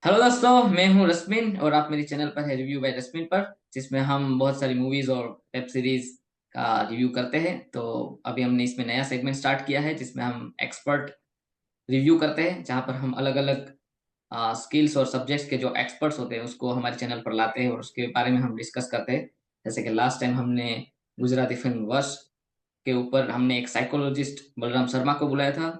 Hello दोस्तों, मैं हूं रश्मिन और आप मेरी चैनल पर है रिव्यू बाय रश्मिन पर, जिसमें हम बहुत सारी मूवीज और वेब सीरीज का रिव्यू करते हैं। तो अभी हमने इसमें नया सेगमेंट स्टार्ट किया है जिसमें हम एक्सपर्ट रिव्यू करते हैं, जहां पर हम अलग अलग स्किल्स और सब्जेक्ट्स के जो एक्सपर्ट्स होते हैं उसको हमारे चैनल पर लाते हैं और उसके बारे में हम डिस्कस करते हैं। जैसे कि लास्ट टाइम हमने गुजराती फिल्म वश के ऊपर हमने एक साइकोलॉजिस्ट बलराम शर्मा को बुलाया था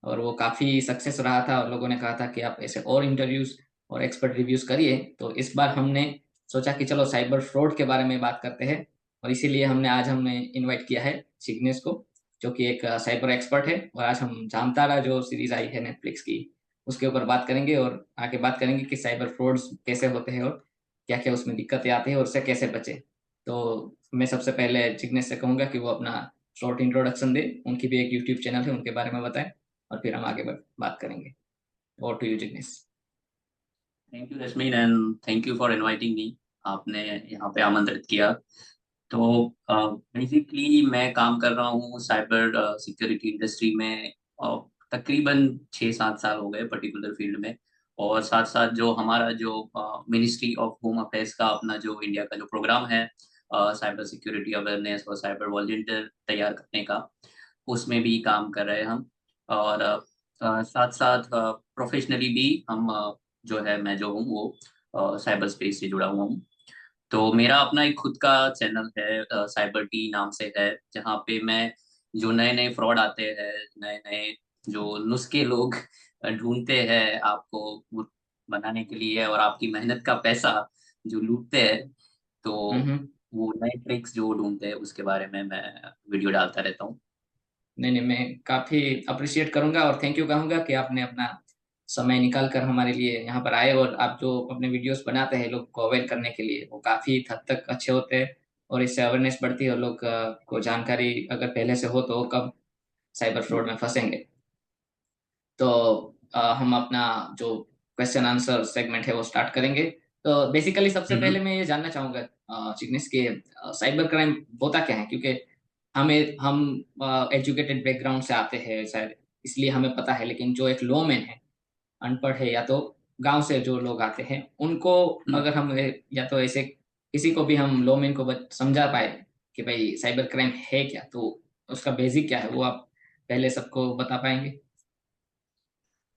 और वो काफी सक्सेस रहा था और लोगों ने कहा था कि आप ऐसे और इंटरव्यूज और एक्सपर्ट रिव्यूज करिए। तो इस बार हमने सोचा कि चलो साइबर फ्रॉड के बारे में बात करते हैं, और इसीलिए हमने इनवाइट किया है सिग्नेस को, जो कि एक साइबर एक्सपर्ट है। और आज हम जामतारा जो सीरीज आई है नेटफ्लिक्स की, उसके ऊपर बात करेंगे और आगे बात करेंगे कि साइबर फ्रॉड्स कैसे होते हैं और क्या क्या उसमें दिक्कतें आती हैं और उससे कैसे बचे। तो मैं सबसे पहले जिग्नेश से कहूंगा कि वो अपना शॉर्ट इंट्रोडक्शन दे, उनकी भी एक यूट्यूब चैनल है उनके बारे में बताएं, और फिर हम आगे बात करेंगे। और to you Jignesh. Thank you Rashmin and thank you for inviting me. आपने यहाँ पे आमंत्रित किया। तो बेसिकली मैं काम कर रहा हूँ साइबर सिक्योरिटी इंडस्ट्री में। तकरीबन 6-7 साल हो गए पर्टिकुलर फील्ड में। और साथ साथ जो हमारा जो मिनिस्ट्री ऑफ होम अफेयर्स का अपना जो इंडिया का जो प्रोग्राम है साइबर सिक्योरिटी अवेयरनेस और साइबर वॉलंटियर तैयार करने का, उसमें भी काम कर रहे हैं हम। और साथ साथ प्रोफेशनली भी हम जो है मैं जो हूँ वो साइबर स्पेस से जुड़ा हुआ हूँ। तो मेरा अपना एक खुद का चैनल है, साइबर टी नाम से है, जहाँ पे मैं जो नए नए फ्रॉड आते हैं, नए नए जो नुस्खे लोग ढूंढते हैं आपको बनाने के लिए और आपकी मेहनत का पैसा जो लूटते हैं, तो हम्म। वो नए ट्रिक्स जो ढूंढते हैं उसके बारे में मैं वीडियो डालता रहता हूँ। नहीं नहीं, मैं काफी अप्रिशिएट करूंगा और थैंक यू कहूंगा कि आपने अपना समय निकाल कर हमारे लिए यहाँ पर आए, और आप जो अपने वीडियोस बनाते हैं लोग को अवेयर करने के लिए, वो काफी हद तक अच्छे होते हैं। और इससे अवेयरनेस बढ़ती है और लोग को जानकारी अगर पहले से हो तो वो कब साइबर फ्रॉड में फंसेंगे। तो हम अपना जो क्वेश्चन आंसर सेगमेंट है वो स्टार्ट करेंगे। तो बेसिकली सबसे पहले हम्म। मैं ये जानना चाहूंगा जिग्नेश के, साइबर क्राइम होता क्या है? क्योंकि हम एजुकेटेड बैकग्राउंड से आते हैं शायद, इसलिए हमें पता है, लेकिन जो एक लॉमैन है, अनपढ़ है, या तो गांव से जो लोग आते हैं उनको, हम्म। अगर हम या तो ऐसे किसी को भी हम लॉमैन को समझा पाए कि भाई साइबर क्राइम है क्या, तो उसका बेसिक क्या है वो आप पहले सबको बता पाएंगे?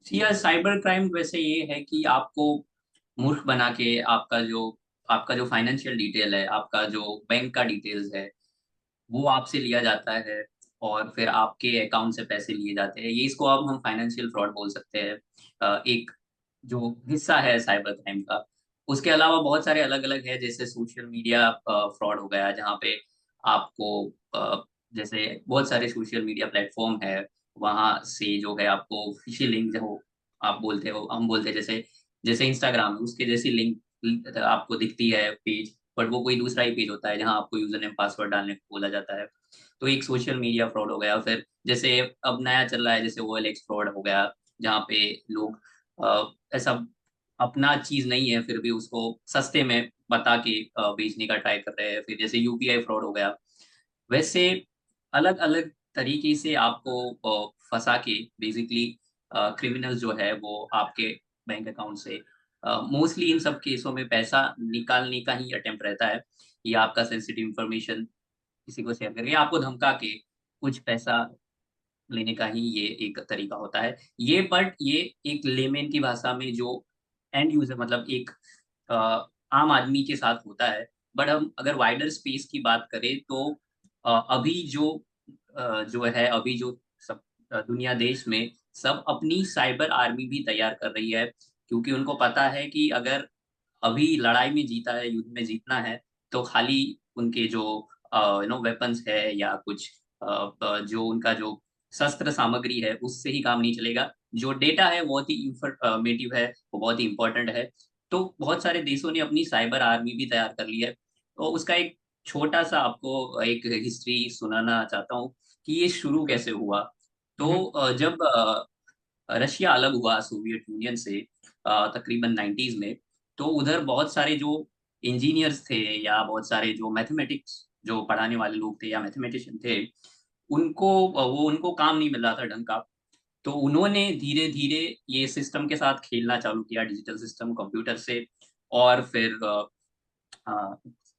यह साइबर क्राइम वैसे ये है कि आपको मूर्ख बना के आपका जो फाइनेंशियल डिटेल है, आपका जो बैंक का डिटेल्स है, वो आपसे लिया जाता है और फिर आपके अकाउंट से पैसे लिए जाते हैं। ये इसको अब हम फाइनेंशियल फ्रॉड बोल सकते हैं। एक जो हिस्सा है साइबर क्राइम का। उसके अलावा बहुत सारे अलग अलग है, जैसे सोशल मीडिया फ्रॉड हो गया, जहाँ पे आपको जैसे बहुत सारे सोशल मीडिया प्लेटफॉर्म है, वहां से जो है आपको फिशिंग लिंक जो आप बोलते हो, हम बोलते हैं, जैसे जैसे इंस्टाग्राम है उसके जैसी लिंक आपको दिखती है पेज, बट वो कोई दूसरा ही पेज होता है जहां आपको यूजर नेम पासवर्ड डालने को बोला जाता है। तो एक सोशल मीडिया फ्रॉड हो गया। फिर जैसे अब नया चल रहा है जैसे OLX फ्रॉड हो गया, जहाँ पे लोग ऐसा अपना चीज नहीं है फिर भी उसको सस्ते में बता के बेचने का ट्राई कर रहे हैं। फिर जैसे UPI फ्रॉड हो गया। वैसे अलग अलग तरीके से आपको फंसा के बेसिकली क्रिमिनल जो है वो आपके बैंक अकाउंट से मोस्टली इन सब केसों में पैसा निकालने का ही अटेम्प्ट रहता है, या आपका सेंसिटिव इंफॉर्मेशन किसी को शेयर करके आपको धमका के कुछ पैसा लेने का ही ये एक तरीका होता है। ये एक लेमेन की भाषा में जो एंड यूजर मतलब एक अ, आम आदमी के साथ होता है। बट हम अगर वाइडर स्पेस की बात करें तो अभी जो है अभी जो सब दुनिया देश में सब अपनी साइबर आर्मी भी तैयार कर रही है, क्योंकि उनको पता है कि अगर अभी लड़ाई में जीता है, युद्ध में जीतना है, तो खाली उनके जो वेपन्स है या कुछ जो उनका जो शस्त्र सामग्री है उससे ही काम नहीं चलेगा। जो डेटा है बहुत ही इंफॉर्मेटिव है, वो बहुत ही इंपॉर्टेंट है। तो बहुत सारे देशों ने अपनी साइबर आर्मी भी तैयार कर ली है। तो उसका एक छोटा सा आपको एक हिस्ट्री सुनाना चाहता हूँ कि ये शुरू कैसे हुआ। तो हम्म। जब रशिया अलग हुआ सोवियत यूनियन से तकरीबन 90s में, तो उधर बहुत सारे जो इंजीनियर्स थे या बहुत सारे जो मैथमेटिक्स जो पढ़ाने वाले लोग थे या मैथमेटिशियन थे, उनको काम नहीं मिल रहा था ढंग का। तो उन्होंने धीरे धीरे ये सिस्टम के साथ खेलना चालू किया, डिजिटल सिस्टम कंप्यूटर से। और फिर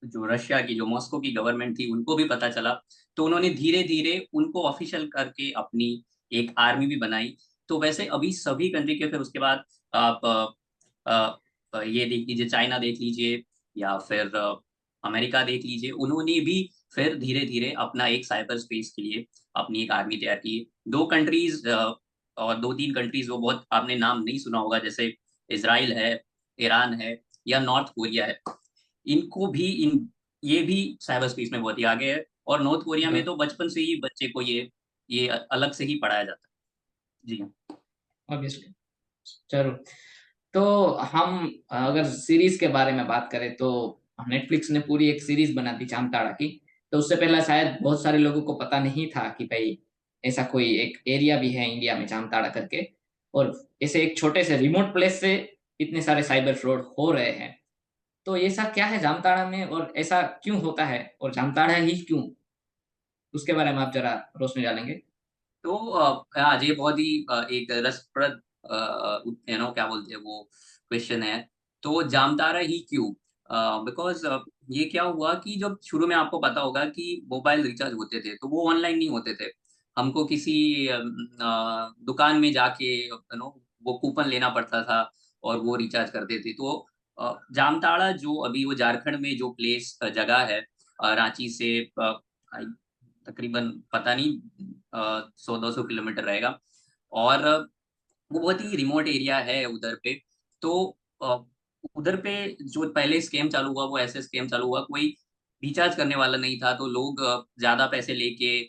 जो रशिया की, जो मॉस्को की गवर्नमेंट थी, उनको भी पता चला। तो उन्होंने धीरे धीरे उनको ऑफिशियल करके अपनी एक आर्मी भी बनाई। तो वैसे अभी सभी कंट्री के, फिर उसके बाद आप ये देख लीजिए, चाइना देख लीजिए, या फिर अमेरिका देख लीजिए, उन्होंने भी फिर धीरे धीरे अपना एक साइबर स्पेस के लिए अपनी एक आर्मी तैयार की। दो कंट्रीज और दो तीन कंट्रीज, वो बहुत आपने नाम नहीं सुना होगा, जैसे इसराइल है, ईरान है, या नॉर्थ कोरिया है। इनको भी इन ये भी साइबर स्पेस में बहुत ही आगे है। और नॉर्थ कोरिया में तो बचपन से ही बच्चे को ये अलग से ही पढ़ाया जाता है। जी हाँ। ऑब्वियसली। जरूर। तो हम अगर सीरीज के बारे में बात करें तो नेटफ्लिक्स ने पूरी एक सीरीज बना दी जामताड़ा की। तो उससे पहले शायद बहुत सारे लोगों को पता नहीं था कि भाई ऐसा कोई एक एरिया भी है इंडिया में जामताड़ा करके। और ऐसे एक छोटे से रिमोट प्लेस से इतने सारे साइबर फ्रॉड हो रहे हैं। तो ऐसा क्या है जामताड़ा में और ऐसा क्यों होता है और जामताड़ा ही क्यों, उसके बारे में आप जरा रोशनी डालेंगे। तो आज ये बहुत ही एक रसप्रद क्या बोलते हैं वो क्वेश्चन है। तो जामतारा ही क्यों? बिकॉज ये क्या हुआ कि जब शुरू में आपको पता होगा कि मोबाइल रिचार्ज होते थे, तो वो ऑनलाइन नहीं होते थे। हमको किसी दुकान में जाके वो कूपन लेना पड़ता था, और वो रिचार्ज करते थे। तो जामताड़ा जो अभी वो झारखंड में जो प्लेस जगह है, रांची से तकरीबन पता नहीं 100-200 किलोमीटर रहेगा। और वो बहुत ही रिमोट एरिया है उधर पे। तो अ, उधर पे जो पहले स्कैम चालू हुआ, वो ऐसे स्कैम चालू हुआ, कोई रिचार्ज करने वाला नहीं था, तो लोग ज्यादा पैसे लेके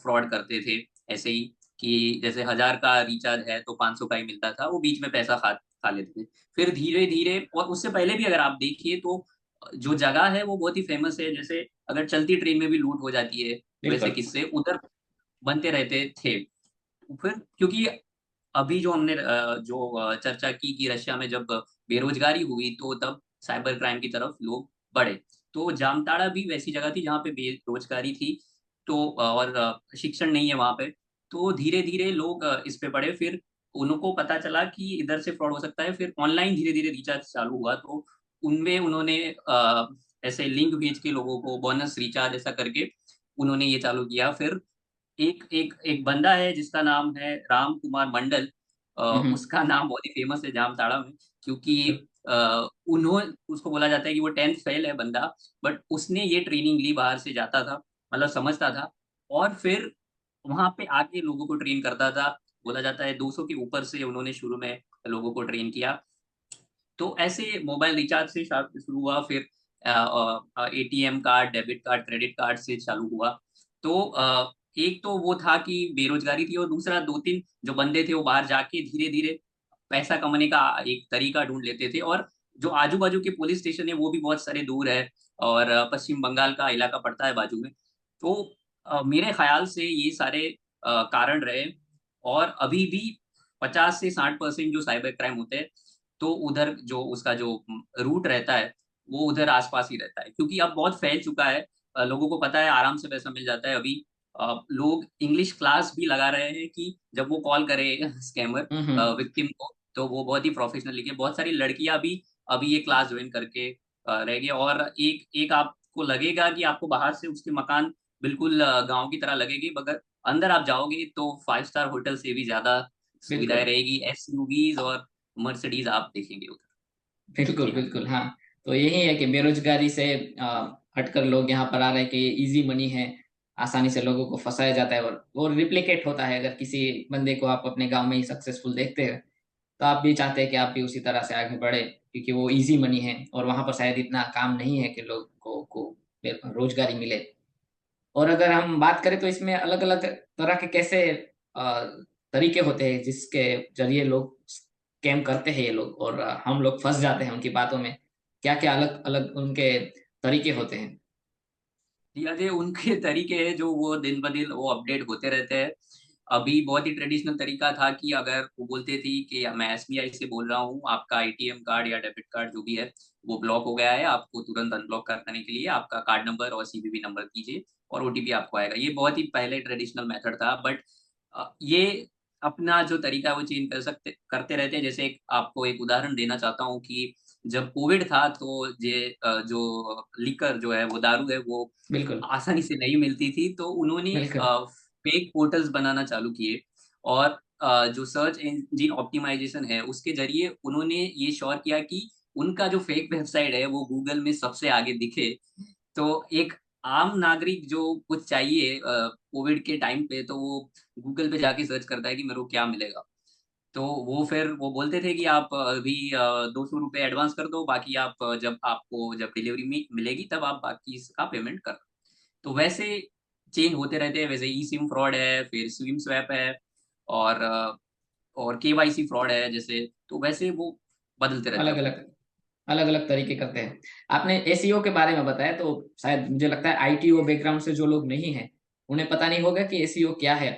फ्रॉड करते थे। ऐसे ही कि जैसे 1000 का रिचार्ज है तो 500 का ही मिलता था, वो बीच में पैसा खा खा लेते थे। फिर धीरे धीरे, और उससे पहले भी अगर आप देखिए तो जो जगह है वो बहुत ही फेमस है। जैसे अगर चलती ट्रेन में भी लूट हो जाती है, वैसे बिल्कुल। किस्से उधर बनते रहते थे। फिर क्योंकि अभी जो हमने चर्चा की कि रशिया में जब बेरोजगारी हुई, तो तब साइबर क्राइम की तरफ लोग बढ़े। तो जामताड़ा भी वैसी जगह थी जहाँ पे बेरोजगारी थी। तो और शिक्षण नहीं है वहां पे। तो धीरे धीरे लोग इस पे बढ़े। फिर उनको पता चला कि इधर से फ्रॉड हो सकता है। फिर ऑनलाइन धीरे धीरे रिचार्ज चालू हुआ, तो उनमें उन्होंने ऐसे लिंक भेज के लोगों को बोनस रिचार्ज ऐसा करके उन्होंने ये चालू किया। फिर एक एक एक बंदा है जिसका नाम है राम कुमार मंडल। हम्म। उसका नाम बहुत ही फेमस है जामताड़ा में, क्योंकि उन्होंने उसको बोला जाता है कि वो 10th फेल है बंदा। बट उसने ये ट्रेनिंग ली, बाहर से जाता था, मतलब समझता था, और फिर वहां पे आके लोगों को ट्रेन करता था। बोला जाता है 200 के ऊपर से उन्होंने शुरू में लोगों को ट्रेन किया। तो ऐसे मोबाइल रिचार्ज से शुरू हुआ। फिर ATM card, debit card, credit card से चालू हुआ। तो एक तो वो था कि बेरोजगारी थी, और दूसरा दो तीन जो बंदे थे वो बाहर जाके धीरे धीरे पैसा कमाने का एक तरीका ढूंढ लेते थे। और जो आजू बाजू के पुलिस स्टेशन है वो भी बहुत सारे दूर है, और पश्चिम बंगाल का इलाका पड़ता है बाजू में। तो मेरे ख्याल से ये सारे कारण रहे। और अभी भी 50 से 60% जो साइबर क्राइम होते हैं, तो उधर जो उसका जो रूट रहता है, वो उधर आसपास ही रहता है, क्योंकि अब बहुत फैल चुका है। लोगों को पता है आराम से पैसा मिल जाता है। अभी लोग इंग्लिश क्लास भी लगा रहे हैं कि जब वो कॉल करे स्कैमर हम्म। विक्टिम को, तो वो बहुत ही प्रोफेशनल लिखे। बहुत सारी लड़कियां भी अभी ये क्लास ज्वाइन करके रह गई। और एक एक आपको लगेगा कि आपको बाहर से उसके मकान बिल्कुल गांव की तरह लगेगी, मगर अंदर आप जाओगे तो 5 स्टार होटल से भी ज्यादा सुविधाएं बिल्कुल रहेगी। एसयूवीज और मर्सिडीज आप देखेंगे उधर। बिल्कुल। जी हाँ। बिल्कुल हाँ। तो यही है कि बेरोजगारी से हटकर लोग यहाँ पर आ रहे हैं कि इजी मनी है, आसानी से लोगों को फंसाया जाता है और वो रिप्लिकेट होता है। अगर किसी बंदे को आप अपने गांव में ही सक्सेसफुल देखते हैं तो आप भी चाहते हैं कि आप भी उसी तरह से आगे बढ़े, क्योंकि वो इजी मनी है और वहां पर शायद इतना काम नहीं है कि लोगों को रोजगारी मिले। और अगर हम बात करें तो इसमें अलग अलग तरह के कैसे अ, तरीके होते हैं जिसके जरिए लोग स्कैम करते हैं ये लोग, और हम लोग फंस जाते हैं उनकी बातों में। क्या क्या अलग अलग उनके तरीके होते हैं। ये उनके तरीके हैं जो वो दिन ब दिन वो अपडेट होते रहते हैं। अभी बहुत ही ट्रेडिशनल तरीका था कि अगर वो बोलते थे कि मैं एसबीआई से बोल रहा हूँ, आपका एटीएम कार्ड या डेबिट कार्ड जो भी है वो ब्लॉक हो गया है, आपको तुरंत अनब्लॉक करने के लिए आपका कार्ड नंबर और सीवीवी नंबर कीजिए और ओटीपी आपको आएगा। ये बहुत ही पहले ट्रेडिशनल मेथड था। बट ये अपना जो तरीका है वो चेंज करते रहते हैं। जैसे आपको एक उदाहरण देना चाहता हूँ कि जब कोविड था तो जो लिकर जो है वो दारू है वो बिल्कुल, आसानी से नहीं मिलती थी, तो उन्होंने बिल्कुल, फेक पोर्टल्स बनाना चालू किए। और जो सर्च इंजन ऑप्टिमाइजेशन है उसके जरिए उन्होंने ये श्योर किया कि उनका जो फेक वेबसाइट है वो गूगल में सबसे आगे दिखे। तो एक आम नागरिक जो कुछ चाहिए कोविड के टाइम पे, तो वो गूगल पे जाके सर्च करता है कि मेरे को क्या मिलेगा। तो वो फिर वो बोलते थे कि आप अभी 200 रुपये एडवांस कर दो, बाकी आप जब डिलीवरी मिलेगी तब आप बाकी इसका पेमेंट कर। तो वैसे चेंज होते रहते हैं। वैसे ई सिम फ्रॉड है, फिर स्विम स्वैप है, और और केवाईसी फ्रॉड है जैसे, तो वैसे वो बदलते रहते अलग हैं। अलग अलग अलग तरीके करते हैं। आपने एसीओ के बारे में बताया, तो शायद मुझे लगता है आईटीओ बैकग्राउंड से जो लोग नहीं है उन्हें पता नहीं होगा कि एसीओ क्या है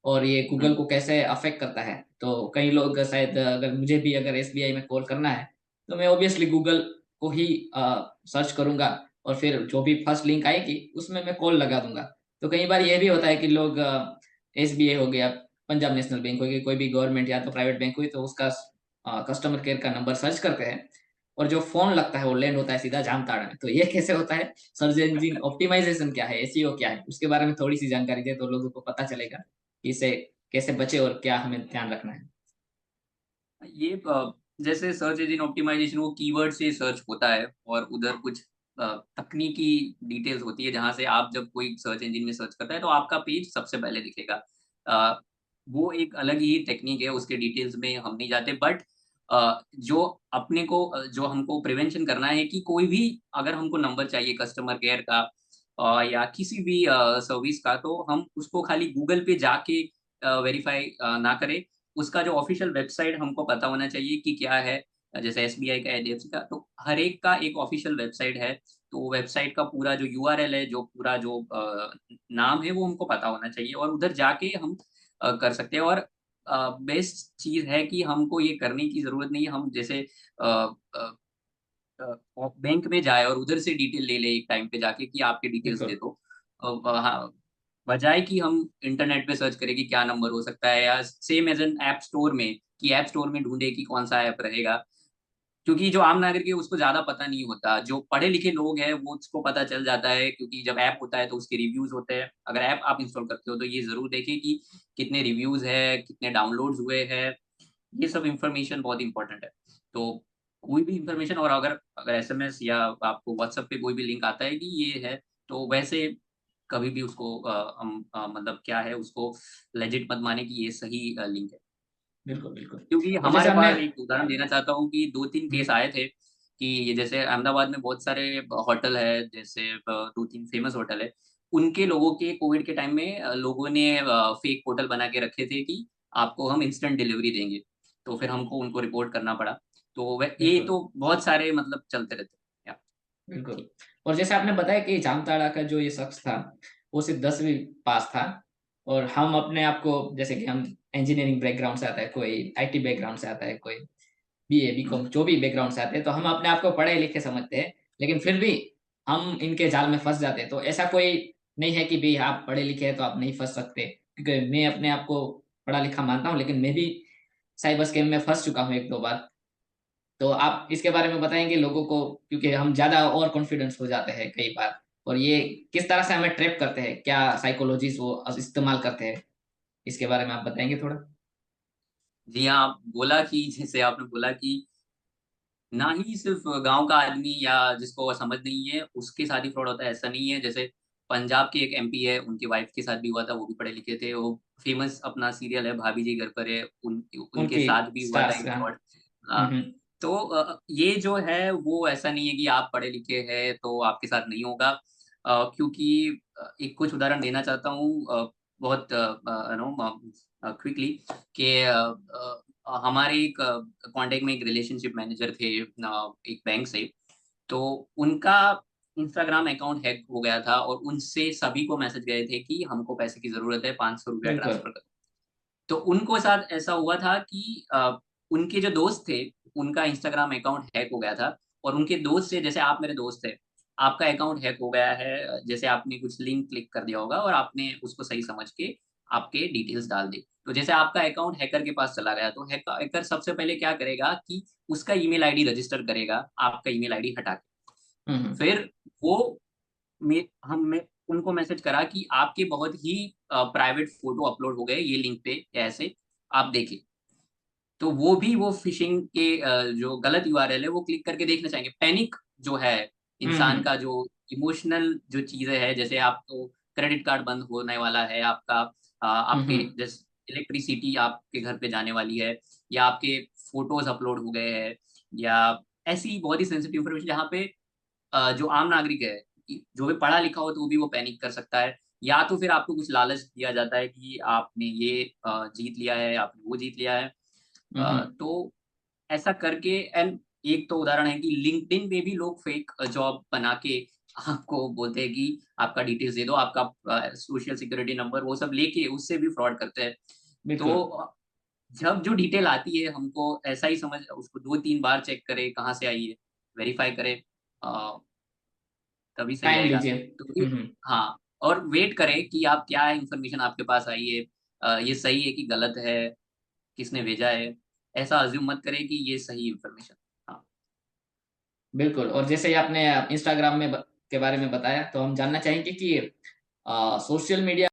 और ये गूगल हम्म। को कैसे अफेक्ट करता है। तो कई लोग शायद, अगर मुझे भी अगर एसबीआई में कॉल करना है तो मैं ऑब्वियसली गूगल को ही सर्च करूंगा और फिर जो भी फर्स्ट लिंक आएगी उसमें मैं कॉल लगा दूंगा। तो कई बार यह भी होता है कि लोग एसबीआई हो गया, पंजाब नेशनल बैंक हो गया, कोई भी गवर्नमेंट या तो प्राइवेट बैंक हुई, तो उसका कस्टमर केयर का नंबर सर्च करते हैं और जो फोन लगता है वो लैंड होता है सीधा जामताड़ा में। तो ये कैसे होता है? सर्च इंजन ऑप्टिमाइजेशन क्या है, एसईओ क्या है, उसके बारे में थोड़ी सी जानकारी दे तो लोगों को पता चलेगा कि इसे कैसे बचे और क्या हमें ध्यान रखना है। ये जैसे सर्च इंजन ऑप्टिमाइजेशन वो कीवर्ड से सर्च होता है, और उधर कुछ तकनीकी डिटेल्स होती है जहां से आप जब कोई सर्च इंजन में सर्च करता है तो आपका पेज सबसे पहले दिखेगा। अ, वो एक अलग ही टेक्निक है, उसके डिटेल्स में हम नहीं जाते। बट जो अपने को जो हमको प्रिवेंशन करना है कि कोई भी अगर हमको नंबर चाहिए कस्टमर केयर का या किसी भी सर्विस का, तो हम उसको खाली गूगल पे जाके वेरीफाई ना करें। उसका जो ऑफिशियल वेबसाइट हमको पता होना चाहिए कि क्या है। जैसे एसबीआई का, एचडीएफसी का, तो हर एक का एक ऑफिशियल वेबसाइट है। तो वेबसाइट का पूरा जो यूआरएल है, जो पूरा जो नाम है, वो हमको पता होना चाहिए, और उधर जाके हम कर सकते हैं। और बेस्ट चीज है कि हमको ये करने की जरूरत नहीं है। हम जैसे बैंक में जाए और उधर से डिटेल ले ले एक टाइम पे जाके कि आपके डिटेल्स दे बिल्कुल, दो। हाँ, बजाय कि हम इंटरनेट पे सर्च करें कि क्या नंबर हो सकता है, या same as an app store में कि ऐप स्टोर में ढूंढे कि कौन सा ऐप रहेगा। क्योंकि जो आम नागरिक है उसको ज्यादा पता नहीं होता। जो पढ़े लिखे लोग हैं वो उसको पता चल जाता है, क्योंकि जब ऐप होता है तो उसके रिव्यूज होते हैं। अगर ऐप आप इंस्टॉल करते हो तो ये जरूर देखें कि कितने रिव्यूज है, कितने डाउनलोड्स हुए हैं। ये सब इंफॉर्मेशन बहुत इंपॉर्टेंट है। तो कोई भी इंफॉर्मेशन, और अगर अगर एसएमएस या आपको व्हाट्सएप पे कोई भी लिंक आता है कि ये है, तो वैसे कभी भी उसको मतलब क्या है, उसको लेजिट मत माने कि ये सही लिंक है। बिल्कुल, बिल्कुल। क्योंकि और जैसे हमारे हमने पास एक उदाहरण देना चाहता हूँ कि 2-3 केस हम्म, आए थे कि ये जैसे अहमदाबाद में बहुत सारे होटल है, जैसे 2-3 फेमस होटल है। उनके लोगों के कोविड के टाइम में लोगों ने फेक होटल बना के रखे थे कि आपको हम इंस्टेंट डिलीवरी देंगे। तो फिर हमको उनको रिपोर्ट करना पड़ा। तो वह ये बिल्कुल, तो बहुत सारे मतलब चलते रहते हैं। बिल्कुल। और जैसे आपने बताया कि जामताड़ा का जो ये शख्स था वो सिर्फ 10वीं पास था, और हम अपने आप को, जैसे कि हम इंजीनियरिंग बैकग्राउंड से आता है, कोई आईटी बैकग्राउंड से आता है, कोई बीए बीकॉम जो भी बैकग्राउंड से आते हैं, तो हम अपने आप को पढ़े लिखे समझते हैं, लेकिन फिर भी हम इनके जाल में फंस जाते हैं। तो ऐसा कोई नहीं है कि भाई आप पढ़े लिखे हैं तो आप नहीं फंस सकते, क्योंकि मैं अपने आप को पढ़ा लिखा मानता हूँ, लेकिन मैं भी साइबर स्कैम में फंस चुका हूँ एक दो बार। तो आप इसके बारे में बताएंगे लोगों को, क्योंकि हम ज्यादा ओवर कॉन्फिडेंस हो जाते हैं कई बार, और ये किस तरह से हमें ट्रैप करते हैं, क्या साइकोलॉजीज वो इस्तेमाल करते हैं, इसके बारे में आप बताएंगे थोड़ा। जी हाँ, आप बोला कि जैसे आपने बोला कि ना ही सिर्फ गांव का आदमी या जिसको समझ नहीं है उसके साथ ही फ्रॉड होता है, ऐसा नहीं है। जैसे पंजाब के एक एमपी है, उनकी वाइफ के साथ भी हुआ था, वो भी पढ़े लिखे थे। वो फेमस अपना सीरियल है भाभी जी घर पर है, उनके उनकी साथ भी हुआ था स्टार्स एक का। फ्रॉड। हम्म, तो ये जो है वो ऐसा नहीं है कि आप पढ़े लिखे हैं तो आपके साथ नहीं होगा। क्योंकि एक कुछ उदाहरण देना चाहता हूँ बहुत क्विकली कि हमारे एक कांटेक्ट में एक रिलेशनशिप मैनेजर थे एक बैंक से। तो उनका इंस्टाग्राम अकाउंट हैक हो गया था, और उनसे सभी को मैसेज गए थे कि हमको पैसे की जरूरत है, 500 रुपया बिल्कुल, ट्रांसफर कर। तो उनको साथ ऐसा हुआ था कि उनके जो दोस्त थे उनका इंस्टाग्राम अकाउंट हैक हो गया था। और उनके दोस्त से, जैसे आप मेरे दोस्त थे, आपका अकाउंट हैक हो गया है, जैसे आपने कुछ लिंक क्लिक कर दिया होगा और आपने उसको सही समझ के आपके डिटेल्स डाल दे। तो जैसे आपका अकाउंट हैकर के पास चला गया, तो हैकर सबसे पहले क्या करेगा कि उसका ईमेल आईडी रजिस्टर करेगा, आपका ईमेल आईडी हटा के। फिर वो मैं उनको मैसेज करा कि आपके बहुत ही प्राइवेट फोटो अपलोड हो गए ये लिंक पे, ऐसे आप देखें। तो वो भी वो फिशिंग के जो गलत यूआरएल है वो क्लिक करके देखना चाहेंगे। पैनिक जो है इंसान का, जो इमोशनल जो चीजें है, जैसे आपको क्रेडिट कार्ड बंद होने वाला है आपका, आपके जैसे इलेक्ट्रिसिटी आपके घर पे जाने वाली है, या आपके फोटोज अपलोड हो गए हैं, या ऐसी बहुत ही सेंसिटिव इन्फॉर्मेशन जहाँ पे जो आम नागरिक है, जो भी पढ़ा लिखा हो तो वो भी वो पैनिक कर सकता है। या तो फिर आपको कुछ लालच दिया जाता है कि आपने ये जीत लिया है, आपने वो जीत लिया है। तो ऐसा करके, एंड एक तो उदाहरण है कि लिंक्डइन पे भी लोग फेक जॉब बना के आपको बोलते हैं कि आपका डिटेल्स दे दो, आपका सोशल सिक्योरिटी नंबर, वो सब लेके उससे भी फ्रॉड करते हैं। बिल्कुल। तो जब जो डिटेल आती है हमको ऐसा ही समझ, उसको 2-3 बार चेक करे कहाँ से आई है, वेरीफाई करे, तभी सही टाइम रहेगा। लीजिए। तो हाँ, और वेट करें कि आप क्या इंफॉर्मेशन आपके पास आई है, ये सही है कि गलत है, किसने भेजा है। ऐसा अज्यूम मत करें कि ये सही इंफॉर्मेशन। हाँ। बिल्कुल। और जैसे ही आपने इंस्टाग्राम में के बारे में बताया, तो हम जानना चाहेंगे कि सोशल मीडिया